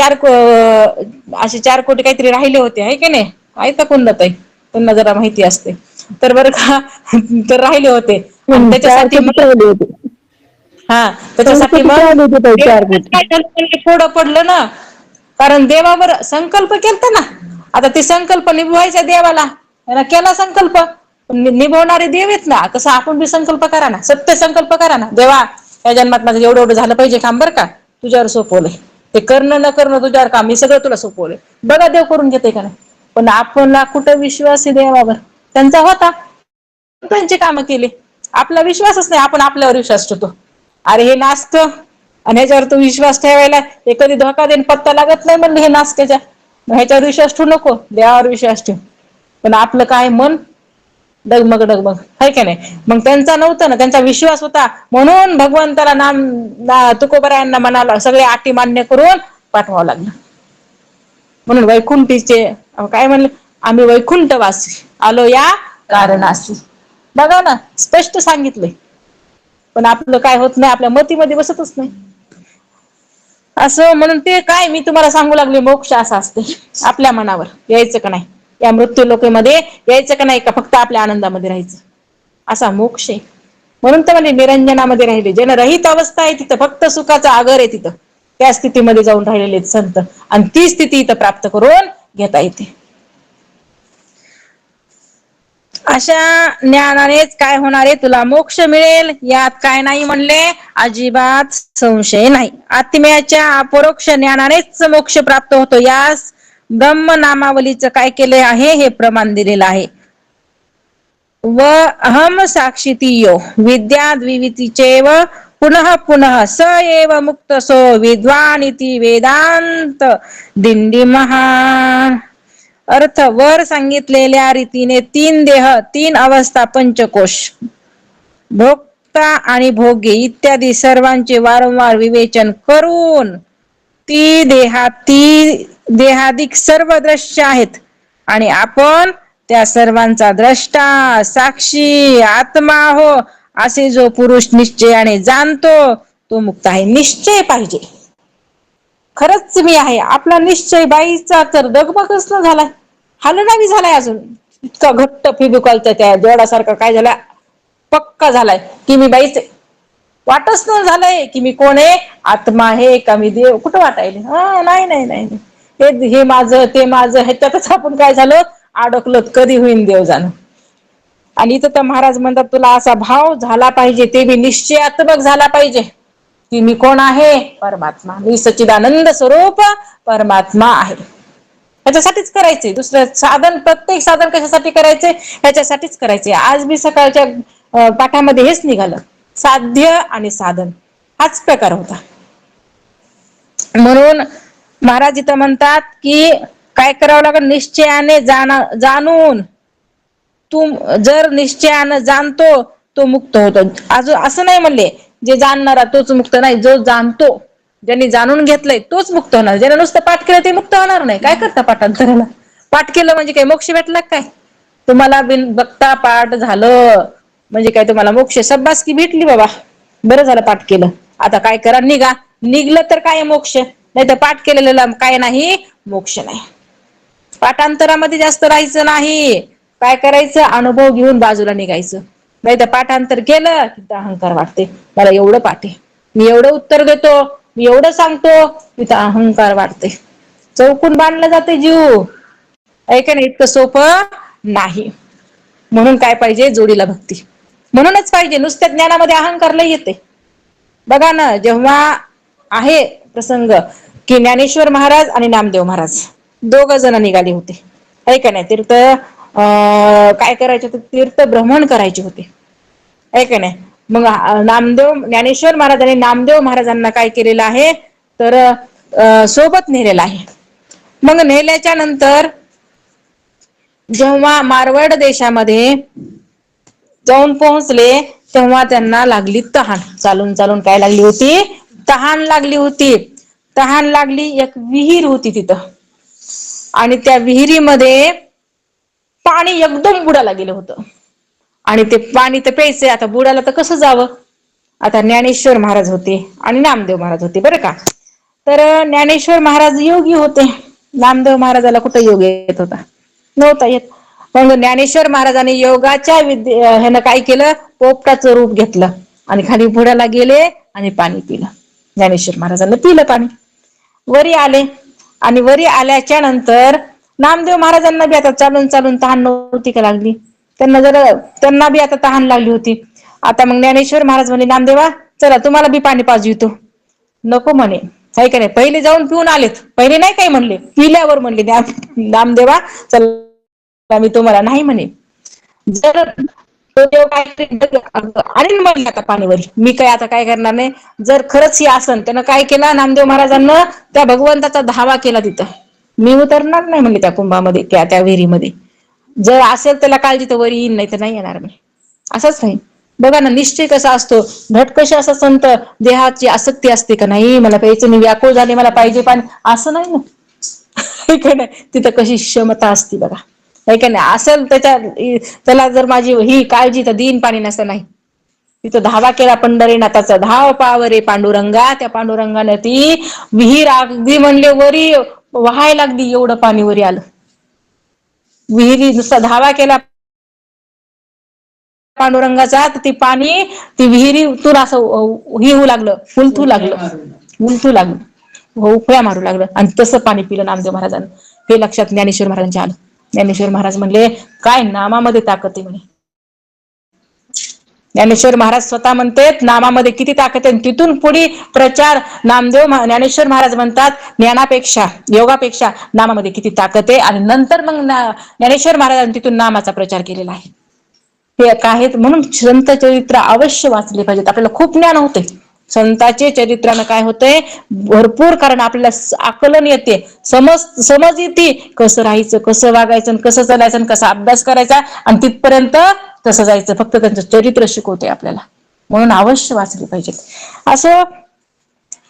असे 4 कोटी काहीतरी राहिले होते, आहे की नाही, आहे तर कुंडताई, त्यांना जरा माहिती असते तर बरं का. तर राहिले होते आणि त्याच्यासाठी त्याच्यासाठी थोडं पडलं ना, कारण देवावर संकल्प केलता ना. आता ते संकल्प निभवायचा देवाला, केला संकल्प, निभवणारे देव आहेत ना. तसं आपण बी संकल्प करा ना, सत्य संकल्प करा ना, देवा या जन्मात माझं एवढं एवढं झालं पाहिजे काम, बरं का तुझ्यावर सोपवलंय, ते करणं न करणं तुझ्यावर काम, मी सगळं तुला सोपवलंय, बघा देव करून घेते का नाही. पण आपला कुठं विश्वास आहे देवावर, त्यांचा होता, त्यांची कामं केली, आपला विश्वासच नाही. आपण आपल्यावर विश्वास ठेवतो, अरे हे नासत आणि ह्याच्यावर तू विश्वास ठेवायला, हे कधी धोका देऊन पत्ता लागत नाही म्हणले हे नासत्याच्या, ह्याच्यावर विश्वास ठेवू नको, देवावर विश्वास ठेव. पण आपलं काय मन डगमग डगमग, आहे का नाही. मग त्यांचा नव्हता ना, त्यांचा विश्वास होता, म्हणून भगवंताला तुकोबरायांना मनाला सगळे अटी मान्य करून पाठवावं लागलं. म्हणून वैकुंठीचे काय म्हणले, आम्ही वैकुंठवासी आलो या कारणासी. बघा ना, स्पष्ट सांगितलंय. पण आपलं काय होत नाही, आपल्या मतीमध्ये बसतच नाही. असं म्हणून ते काय मी तुम्हाला सांगू लागले, मोक्ष असा असते, आपल्या मनावर यायचं का नाही, या मृत्यू लोकेमध्ये यायचं का नाही, का फक्त आपल्या आनंदामध्ये राहायचं, असा मोक्ष आहे. म्हणून तर म्हणजे निरंजनामध्ये राहिले, जनरहित अवस्था आहे तिथं, फक्त सुखाचा आगर आहे तिथं, त्या स्थितीमध्ये जाऊन राहिलेले संत, आणि ती स्थिती इथं प्राप्त करून घेता येते. अशा ज्ञानानेच काय होणार आहे, तुला मोक्ष मिळेल, यात काय नाही म्हणले, अजिबात संशय नाही. आत्म्याच्या अपरोक्ष ज्ञानानेच मोक्ष प्राप्त होतो, यास ब्रह्म नामावलीचं काय केले आहे, हे प्रमाण दिलेलं आहे. व अहम साक्षितीयो विद्या द्विवितीचेव पुनः पुनः स एव मुक्त सो विद्वान इति वेदांत दिंडी महा. अर्थ, वर सांगितलेल्या रीतीने 3 देह, 3 अवस्था, पंचकोश, भोग भोक्ता आणि भोग्य इत्यादी सर्वांचे वारंवार विवेचन करून ती देहादिक सर्व दृश्य आहेत आणि आपण त्या सर्वांचा द्रष्टा साक्षी आत्मा हो असे जो पुरुष निश्चयाने जाणतो तो मुक्त आहे. निश्चय पाहिजे, खरंच मी आहे आपला निश्चय. बाईचा तर दगमगच न झालाय, हलनावी झालाय, अजून इतका घट्ट फिबिकॉलचा त्या जोडासारखा काय झाला, पक्का झालाय की मी बाईच आहे. वाटच न झालंय की मी कोण आहे, आत्मा आहे का मी देव, कुठं वाटायले. नाही नाही नाही, हे माझं ते माझं, ह्याच्यातच आपण काय झालो, अडकलो. कधी होईन देव जाणं. आणि इथं तर महाराज म्हणतात तुला असा भाव झाला पाहिजे, ते बी निश्चयात्मक झाला पाहिजे की मी कोण आहे, परमात्मा, मी सच्चिदानंद स्वरूप परमात्मा आहे. ह्याच्यासाठीच करायचंय. दुसरं साधन, प्रत्येक साधन कशासाठी करायचंय, ह्याच्यासाठीच करायचंय. आज मी सकाळच्या पाठामध्ये हेच निघालं, साध्य आणि साधन हाच प्रकार होता. म्हणून महाराज इथं म्हणतात की काय करावं लागेल, निश्चयाने जाणून. तू जर निश्चयानं जाणतो तो मुक्त होतो. अजून असं नाही म्हणले जे जाणणारा तोच मुक्त नाही, जो जाणतो, ज्यांनी जाणून घेतलंय तोच मुक्त होणार. ज्याने नुसतं पाठ केलं ते मुक्त होणार नाही. काय करता पाठांतराला, पाठ केलं म्हणजे काय मोक्ष भेटला काय? तुम्हाला बिन बघता पाठ झालं म्हणजे काय तुम्हाला मोक्ष, सब्बासकी भेटली बाबा, बरं झालं पाठ केलं. आता काय करा, निघा. निघलं तर काय मोक्ष, नाही तर पाठ केलेलं काय नाही, मोक्ष नाही. पाठांतरामध्ये जास्त राहायचं नाही. काय करायचं, अनुभव घेऊन बाजूला निघायचं. नाही तर पाठांतर केलं तिथं अहंकार वाटते, मला एवढं पाठ आहे, मी एवढं उत्तर देतो, मी एवढं सांगतो, तिथं अहंकार वाटते. चौकून बांधलं जाते जीव, ऐका नाही, इतकं सोपं नाही. म्हणून काय पाहिजे, जोडीला भक्ती. म्हणूनच पाहिजे, नुसत्या ज्ञानामध्ये अहंकार लय येते. बघा ना, जेव्हा आहे प्रसंग की ज्ञानेश्वर महाराज आणि नामदेव महाराज दोघ जण निघाले होते, ऐका नाही, तीर्थ काय करायचे होते, तीर्थ भ्रमण करायचे होते, ऐका नाही. मग ज्ञानेश्वर महाराज आणि नामदेव महाराजांना काय केलेलं आहे तर सोबत नेलेलं आहे. मग नेल्याच्या नंतर जेव्हा मारवाड देशामध्ये जाऊन पोहोचले तेव्हा त्यांना लागली तहान. चालून चालून काय लागली होती, तहान लागली होती. तहान लागली, एक विहीर होती तिथं, आणि त्या विहिरीमध्ये पाणी एकदम बुडाला गेलं होतं. आणि ते पाणी तर प्यायचंय, आता बुडाला तर कसं जावं. आता ज्ञानेश्वर महाराज होते आणि नामदेव महाराज होते, बरं का. तर ज्ञानेश्वर महाराज योगी होते, नामदेव महाराजाला कुठं योग येत होता, नव्हता येत. मग ज्ञानेश्वर महाराजांनी योगाच्या ह्यानं काय केलं, पोपटाचं रूप घेतलं आणि खाली बुडाला गेले आणि पाणी पिलं. ज्ञानेश्वर महाराजांना पिलं पाणी, वरी आले. आणि वरी आल्याच्या नंतर नामदेव महाराजांना बी आता चालून चालून तहान नव्हती का लागली, त्यांना बी आता तहान लागली होती. आता मग ज्ञानेश्वर महाराज म्हणे, नामदेवा चला तुम्हाला बी पाणी पाजवितो. नको म्हणे, काही का नाही, पहिले जाऊन पिऊन आलेत, पहिले नाही काही म्हणले, पिल्यावर म्हणले नामदेवा चला मी तुम्हाला, नाही म्हणे. जर तो देव काय आणि म्हणले आता पाणीवरी, मी काय आता काय करणार नाही. जर खरंच ही आसन, त्यानं काय केलं, नामदेव महाराजांना त्या भगवंताचा धावा केला तिथं, मी उतरणार नाही म्हणले त्या कुंभामध्ये, त्या विहिरीमध्ये. जर असेल त्याला काळजी तर वरी येईन, नाही तर नाही येणार मी, असंच नाही. बघा ना, निश्चय कसा असतो. घट कशी असं संत देहाची आसक्ती असते का, नाही मला प्यायचं, मी व्याकुळ झाले, मला पाहिजे पाणी, असं नाही ना. तिथं कशी क्षमता असते बघा, नाही का नाही. असेल त्याला जर माझी ही काळजी तर देईन पाणी, नसतं नाही. तिथं धावा केला पंढरीनाथाचा, धाव पावरे पांडुरंगा. त्या पांडुरंगाने ती विहीर अगदी म्हणले वरी वाहायला लागली, एवढं पाणी वरी आलं. विहिरी नुसता धावा केला पांडुरंगाचा, तर ती पाणी ती विहिरीतून असं ही होऊ लागलं, उलटू लागलं, उकळ्या मारू लागलं. आणि तसं पाणी पिलं नामदेव महाराजांना. हे लक्षात ज्ञानेश्वर महाराजांच्या आलं. ज्ञानेश्वर महाराज म्हणले, काय नामामध्ये ताकद आहे म्हणे. ज्ञानेश्वर महाराज स्वतः म्हणतात नामामध्ये किती ताकद आहे. तिथून पुढे प्रचार ज्ञानेश्वर महाराज म्हणतात, ज्ञानापेक्षा योगापेक्षा नामामध्ये किती ताकद आहे. आणि नंतर मग ज्ञानेश्वर महाराजांनी तिथून नामाचा प्रचार केलेला आहे. हे काय, म्हणून संत चरित्र अवश्य वाचले पाहिजेत. आपल्याला खूप ज्ञान होते संतांचे चरित्रानं, काय होतंय भरपूर, कारण आपल्याला आकलन येते, समज येते, कसं राहायचं, कसं वागायचं, कसं चालायचं, कसा अभ्यास करायचा, आणि तिथपर्यंत कसं जायचं. फक्त त्यांचं चरित्र शिकवते आपल्याला. म्हणून अवश्य वाचली पाहिजेत. असं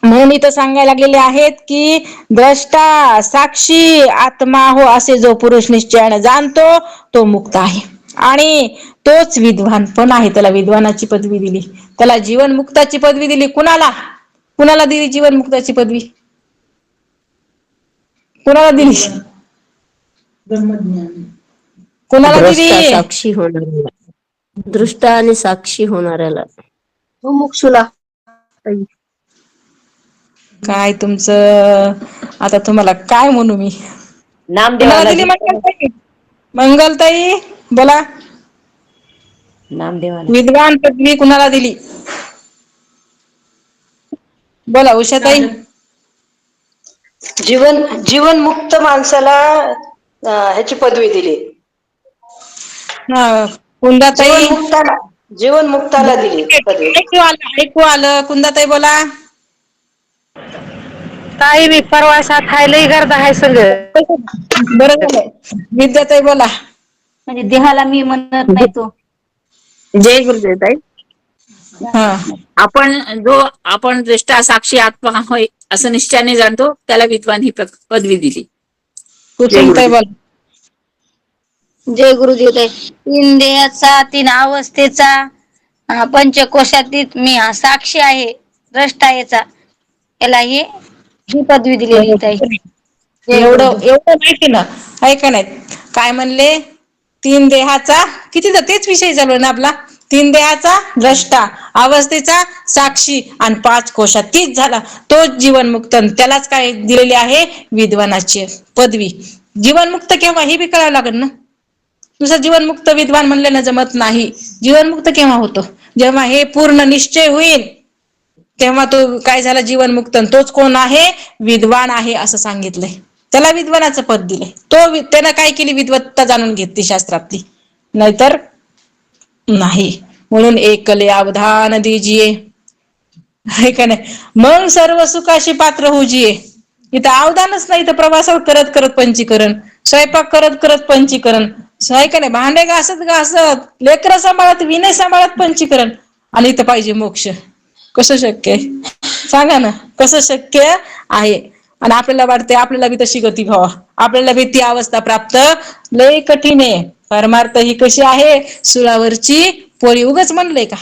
म्हणून इथं सांगायला लागलेले आहेत की द्रष्टा साक्षी आत्मा हो असे जो पुरुष निश्चयाने जाणतो तो मुक्त आहे आणि तोच विद्वान पण आहे. त्याला विद्वानाची पदवी दिली, त्याला जीवन मुक्ताची पदवी दिली. कुणाला कुणाला दिली जीवन मुक्ताची पदवी? कुणाला दिली? कुणाला द्रष्टा दिली? साक्षी होणाऱ्याला, दृष्टा आणि साक्षी होणाऱ्याला, मुमुक्षुला. काय तुमचं आता तुम्हाला काय म्हणू मी? कुणाला दिली मंगलताई? मंगलताई बोला. नामदेवाला. विद्वान पदवी कुणाला दिली? बोला उषाताई. जीवन मुक्त माणसाला ह्याची पदवी दिली. कुंदाताई. जीवन मुक्ताला दिली पदवी. ऐकू आलं. कुंदाताई बोला. ताई मी परवा खायलाही गर्द आहे सगळं. बरं झालं. विद्याताई बोला. म्हणजे देहाला मी म्हणत नाही तो. जय गुरुदेव ताई. हा आपण द्रष्टा साक्षी आत्मा होय असं निश्चयाने जाणतो त्याला विद्वान ही पदवी दिली. कुसुमताई बोला. जय गुरुदेव. तीन देहाचा, तीन अवस्थेचा, पंचकोशातीत मी हा साक्षी आहे, द्रष्टा याचा, याला ही पदवी दिलेली ताई. एवढं माहिती ना. ऐका नाही काय म्हणले? तीन देहाचा किती तेच विषय चालू ना आपला. तीन देहाचा द्रष्टा, अवस्थेचा साक्षी आणि पाच कोशात तीच झाला तोच जीवनमुक्त. त्यालाच काय दिलेली आहे? विद्वानाची पदवी. जीवनमुक्त केव्हा हे बी कळावं लागेल ना. नुसतं जीवनमुक्त विद्वान म्हणल्यानं जमत नाही. जीवनमुक्त केव्हा होतो? जेव्हा हे पूर्ण निश्चय होईल तेव्हा तो काय झाला? जीवनमुक्त. तोच कोण आहे? विद्वान आहे असं सांगितलंय. त्याला विद्वानाचं पद दिलंय. त्यानं काय केली? विद्वत्ता जाणून घेतली शास्त्रातली, नाहीतर नाही. म्हणून एकले अवधान दीजिये, आहे का नाही? मग सर्व सुखाशी पात्र होजिये. इथं अवधानच नाही, तर प्रवासावर करत करत पंचीकरण, स्वयंपाक करत करत पंचीकरण, आहे का नाही? भांडे घासत घासत, लेकरं सांभाळत, विनय सांभाळत पंचीकरण, आणि इथं पाहिजे मोक्ष. कसं शक्य आहे? सांगा ना, कसं शक्य आहे? आणि आपल्याला वाटते आपल्याला बी तशी गती व्हावा, आपल्याला बी ती अवस्था प्राप्त लय कठीण आहे. परमार्थ ही कशी आहे? सुळावरची पोळी. उगच म्हणलंय का?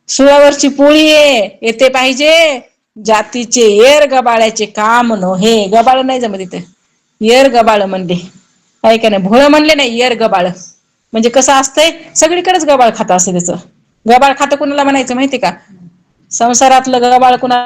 सुळावरची पोळी आहे, येते पाहिजे जातीचे येर गबाळ्याचे काम नव्हे. गबाळ नाही जमत इथे, येर गबाळ म्हणले, काय का नाही? भोळ म्हणले नाही, येर गबाळ. म्हणजे कसं असतंय? सगळीकडेच गबाळ खातं असते. त्याचं गबाळ खातं कुणाला म्हणायचं माहिती का? संसारातलं गबाळ कुणा